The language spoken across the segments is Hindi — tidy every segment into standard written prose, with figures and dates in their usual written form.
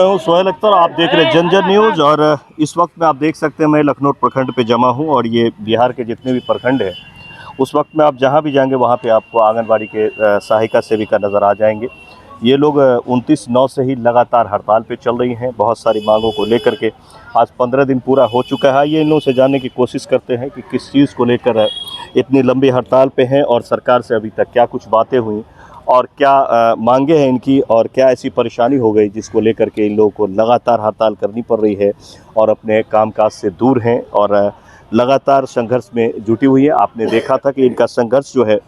हूं सोहेल अख्तर, आप देख रहे हैं जन न्यूज़। और इस वक्त में आप देख सकते हैं मैं लखनऊ प्रखंड पे जमा हूं और ये बिहार के जितने भी प्रखंड हैं उस वक्त में आप जहां भी जाएंगे वहां पे आपको आंगनबाड़ी के सहायिका सेविका नज़र आ जाएंगे। ये लोग 29/9 से ही लगातार हड़ताल पे चल रही हैं, बहुत सारी मांगों को लेकर के। आज 15 दिन पूरा हो चुका है। ये इन लोगों से जानने की कोशिश करते हैं कि किस चीज़ को लेकर इतनी लंबी हड़ताल पे हैं और सरकार से अभी तक क्या कुछ बातें हुई और क्या मांगे हैं इनकी और क्या ऐसी परेशानी हो गई जिसको लेकर के इन लोगों को लगातार हड़ताल करनी पड़ रही है और अपने कामकाज से दूर हैं और लगातार संघर्ष में जुटी हुई है। आपने देखा था कि इनका संघर्ष जो है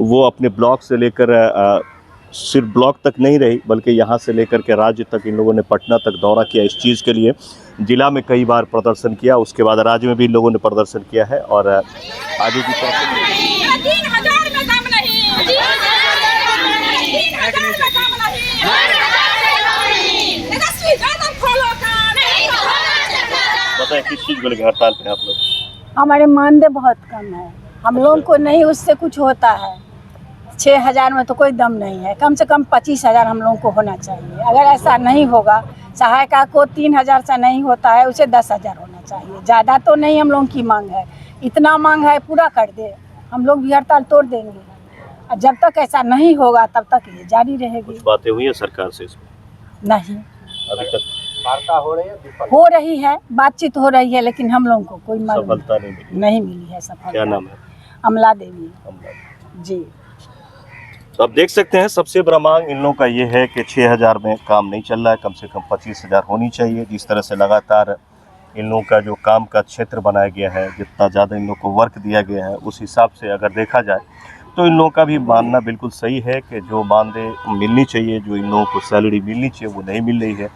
वो अपने ब्लॉक से लेकर सिर्फ ब्लॉक तक नहीं रही बल्कि यहाँ से लेकर के राज्य तक इन लोगों ने पटना तक दौरा किया इस चीज़ के लिए। जिला में कई बार प्रदर्शन किया, उसके बाद राज्य में भी इन लोगों ने प्रदर्शन किया है और आगे की बताएं किस चीज़ को लेकर हड़ताल पे आप लोग? हमारे मानदेय बहुत कम है, हम लोगों को नहीं उससे कुछ होता है। 6,000 में तो कोई दम नहीं है, कम से कम 25,000 हम लोगों को होना चाहिए। अगर ऐसा नहीं होगा, सहायिका को 3,000 से नहीं होता है, उसे 10,000 होना चाहिए। ज़्यादा तो नहीं हम लोगों की मांग है, इतना मांग है पूरा कर दे, हम लोग भी हड़ताल तोड़ देंगे। और जब तक ऐसा नहीं होगा तब तक ये जारी रहेगी। कुछ बातें हुई है सरकार से इसमें? नहीं, अभी तक वार्ता हो रही है, बातचीत हो रही है, लेकिन हम लोगों को कोई सफलता नहीं मिली है। सफलता। क्या नाम है? अमला देवी जी। तो आप देख सकते हैं सबसे बड़ा मांग इन लोगों का ये है कि 6,000 में काम नहीं चल रहा है, कम से कम 25,000 होनी चाहिए। जिस तरह से लगातार इन लोगों का जो काम का क्षेत्र बनाया गया है, जितना ज़्यादा इन लोगों को वर्क दिया गया है, उस हिसाब से अगर देखा जाए तो इन लोगों का भी मानना बिल्कुल सही है कि जो मानदेय मिलनी चाहिए, जो इन लोगों को सैलरी मिलनी चाहिए वो नहीं मिल रही है।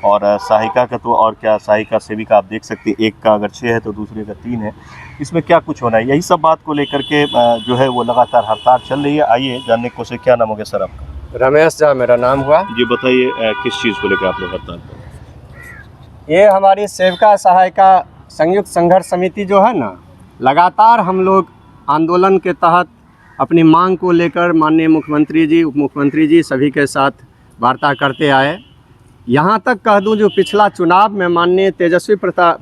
और सहायिका का तो और क्या, सहायिका सेविका आप देख सकते हैं, एक का अगर 6 है तो दूसरे का 3 है। इसमें क्या कुछ होना है, यही सब बात को लेकर के जो है वो लगातार हड़ताल चल रही है। आइए जानने को से क्या नाम हो गया सर आपका? रमेश झा मेरा नाम हुआ जी। बताइए किस चीज़ को लेकर आप लोग हड़ताल पर? ये हमारी सेविका सहायिका संयुक्त संघर्ष समिति जो है ना, लगातार हम लोग आंदोलन के तहत अपनी मांग को लेकर माननीय मुख्यमंत्री जी, उप मुख्यमंत्री जी सभी के साथ वार्ता करते आए। यहाँ तक कह दूं जो पिछला चुनाव में माननीय तेजस्वी प्रताप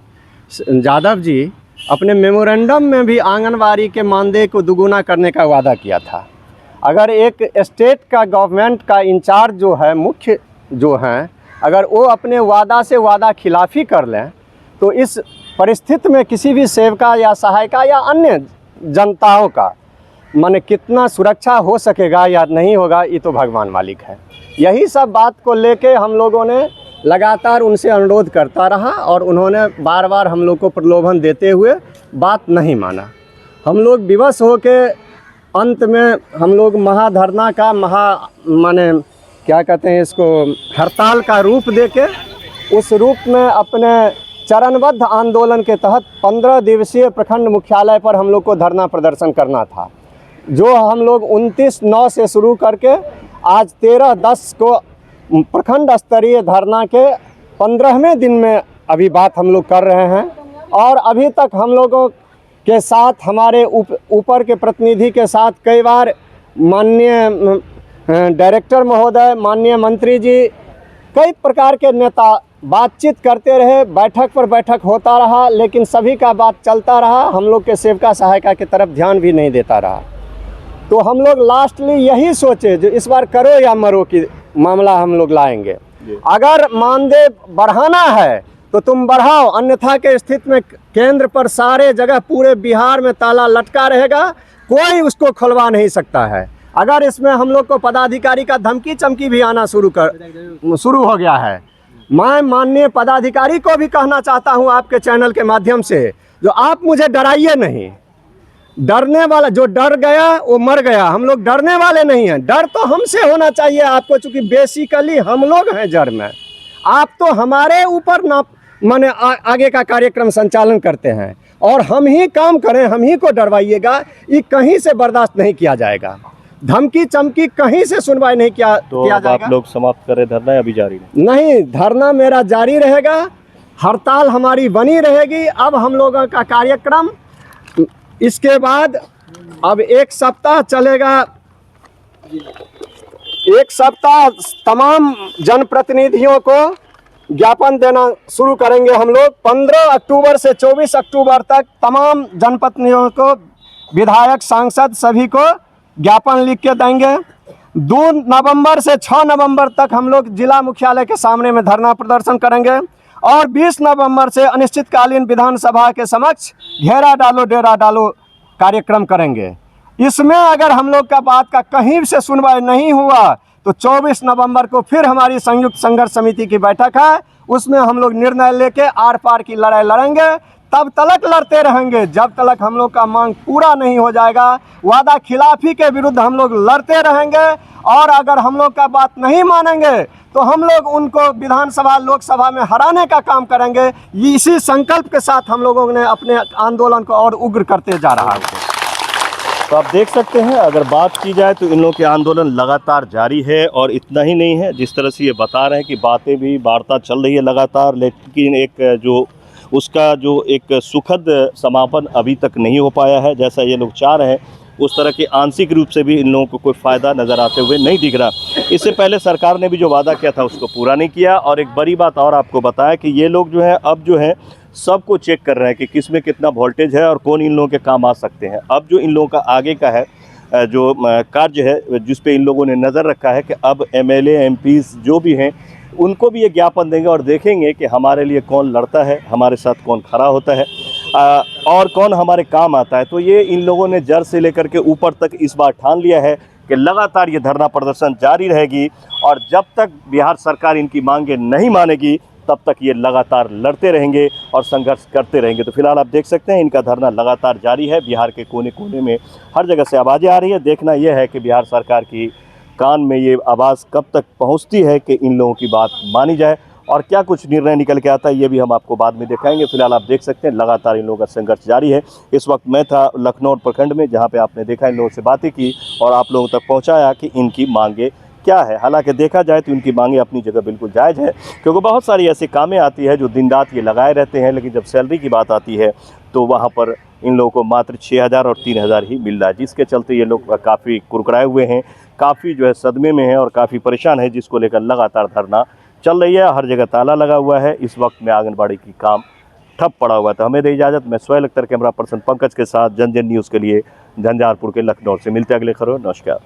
यादव जी अपने मेमोरेंडम में भी आंगनबाड़ी के मानदेय को दुगुना करने का वादा किया था। अगर एक स्टेट का गवर्नमेंट का इंचार्ज जो है, मुख्य जो हैं, अगर वो अपने वादा से वादा खिलाफी कर लें तो इस परिस्थिति में किसी भी सेविका या सहायिका या अन्य जनताओं का माने कितना सुरक्षा हो सकेगा या नहीं होगा, ये तो भगवान मालिक है। यही सब बात को लेके हम लोगों ने लगातार उनसे अनुरोध करता रहा और उन्होंने बार बार हम लोग को प्रलोभन देते हुए बात नहीं माना। हम लोग विवश हो के अंत में हम लोग महाधरना का माने क्या कहते हैं इसको, हड़ताल का रूप देके उस रूप में अपने चरणबद्ध आंदोलन के तहत 15 दिवसीय प्रखंड मुख्यालय पर हम लोग को धरना प्रदर्शन करना था, जो हम लोग 29/9 से शुरू करके आज 13/10 को प्रखंड स्तरीय धरना के 15वें दिन में अभी बात हम लोग कर रहे हैं। और अभी तक हम लोगों के साथ हमारे ऊपर के प्रतिनिधि के साथ कई बार माननीय डायरेक्टर महोदय, माननीय मंत्री जी, कई प्रकार के नेता बातचीत करते रहे, बैठक पर बैठक होता रहा, लेकिन सभी का बात चलता रहा, हम लोग के सेविका सहायिका की तरफ ध्यान भी नहीं देता रहा। तो हम लोग लास्टली यही सोचे जो इस बार करो या मरो की मामला हम लोग लाएंगे। अगर मानदेय बढ़ाना है तो तुम बढ़ाओ, अन्यथा के स्थिति में केंद्र पर सारे जगह पूरे बिहार में ताला लटका रहेगा, कोई उसको खुलवा नहीं सकता है। अगर इसमें हम लोग को पदाधिकारी का धमकी चमकी भी आना शुरू हो गया है। मैं माननीय पदाधिकारी को भी कहना चाहता हूं आपके चैनल के माध्यम से, जो आप मुझे डराइए नहीं। डरने वाला जो डर गया वो मर गया, हम लोग डरने वाले नहीं हैं। डर तो हमसे होना चाहिए आपको, चूंकि बेसिकली हम लोग हैं जड़ में। आप तो हमारे ऊपर ना माने आगे का कार्यक्रम संचालन करते हैं और हम ही काम करें, हम ही को डरवाइएगा, ये कहीं से बर्दाश्त नहीं किया जाएगा। धमकी चमकी कहीं से सुनवाई नहीं किया जाएगा। आप लोग समाप्त करें धरना, अभी जारी नहीं, धरना मेरा जारी रहेगा, हड़ताल हमारी बनी रहेगी। अब हम लोगों का कार्यक्रम इसके बाद अब 1 सप्ताह चलेगा। 1 सप्ताह तमाम जनप्रतिनिधियों को ज्ञापन देना शुरू करेंगे। हम लोग 15 अक्टूबर से 24 अक्टूबर तक तमाम जनप्रतिनिधियों को, विधायक, सांसद सभी को ज्ञापन लिख के देंगे। 2 नवंबर से 6 नवंबर तक हम लोग जिला मुख्यालय के सामने में धरना प्रदर्शन करेंगे और 20 नवंबर से अनिश्चितकालीन विधानसभा के समक्ष घेरा डालो डेरा डालो कार्यक्रम करेंगे। इसमें अगर हम लोग का बात का कहीं से सुनवाई नहीं हुआ तो 24 नवंबर को फिर हमारी संयुक्त संघर्ष समिति की बैठक है, उसमें हम लोग निर्णय लेके आर पार की लड़ाई लड़ेंगे। तब तक लड़ते रहेंगे जब तक हम लोग का मांग पूरा नहीं हो जाएगा। वादा खिलाफी के विरुद्ध हम लोग लड़ते रहेंगे और अगर हम लोग का बात नहीं मानेंगे तो हम लोग उनको विधानसभा लोकसभा में हराने का काम करेंगे। इसी संकल्प के साथ हम लोगों ने अपने आंदोलन को और उग्र करते जा रहा है। तो आप देख सकते हैं, अगर बात की जाए तो इन लोगों के आंदोलन लगातार जारी है और इतना ही नहीं है, जिस तरह से ये बता रहे हैं कि बातें भी, वार्ता चल रही है लगातार, लेकिन एक जो उसका जो एक सुखद समापन अभी तक नहीं हो पाया है जैसा ये लोग चाह रहे हैं। उस तरह के आंशिक रूप से भी इन लोगों को कोई फ़ायदा नज़र आते हुए नहीं दिख रहा। इससे पहले सरकार ने भी जो वादा किया था उसको पूरा नहीं किया। और एक बड़ी बात और आपको बताया कि ये लोग जो है अब जो है सबको चेक कर रहे हैं कि किस में कितना वोल्टेज है और कौन इन लोगों के काम आ सकते हैं। अब जो इन लोगों का आगे का है जो कार्य है जिस पे इन लोगों ने नज़र रखा है कि अब MLA MPs जो भी हैं उनको भी ये ज्ञापन देंगे और देखेंगे कि हमारे लिए कौन लड़ता है, हमारे साथ कौन खड़ा होता है और कौन हमारे काम आता है। तो ये इन लोगों ने जड़ से लेकर के ऊपर तक इस बार ठान लिया है कि लगातार ये धरना प्रदर्शन जारी रहेगी और जब तक बिहार सरकार इनकी मांगे नहीं मानेगी तब तक ये लगातार लड़ते रहेंगे और संघर्ष करते रहेंगे। तो फिलहाल आप देख सकते हैं इनका धरना लगातार जारी है। बिहार के कोने कोने में हर जगह से आवाज़ें आ रही है। देखना यह है कि बिहार सरकार की कान में ये आवाज़ कब तक पहुंचती है कि इन लोगों की बात मानी जाए और क्या कुछ निर्णय निकल के आता है ये भी हम आपको बाद में दिखाएंगे। फिलहाल आप देख सकते हैं लगातार इन लोगों का संघर्ष जारी है। इस वक्त मैं था लखनऊ प्रखंड में जहाँ पे आपने देखा इन लोगों से बातें की और आप लोगों तक पहुँचाया कि इनकी मांगे क्या है। हालांकि देखा जाए तो इनकी मांगे अपनी जगह बिल्कुल जायज़ है, क्योंकि बहुत सारी ऐसी कामें आती है जो दिन रात ये लगाए रहते हैं, लेकिन जब सैलरी की बात आती है तो वहाँ पर इन लोगों को मात्र 6,000 और 3,000 ही मिल रहा है, जिसके चलते ये लोग काफ़ी कुरकुराए हुए हैं, काफ़ी जो है सदमे में हैं और काफ़ी परेशान है, जिसको लेकर लगातार धरना चल रही है। हर जगह ताला लगा हुआ है। इस वक्त में आंगनबाड़ी की काम ठप पड़ा हुआ था। हमें दे इजाज़त। मैं सोहेल अख्तर, कैमरा पर्सन पंकज के साथ, जन जन न्यूज़ के लिए झंझारपुर के लखनऊ से। मिलते अगले खबर। नमस्कार।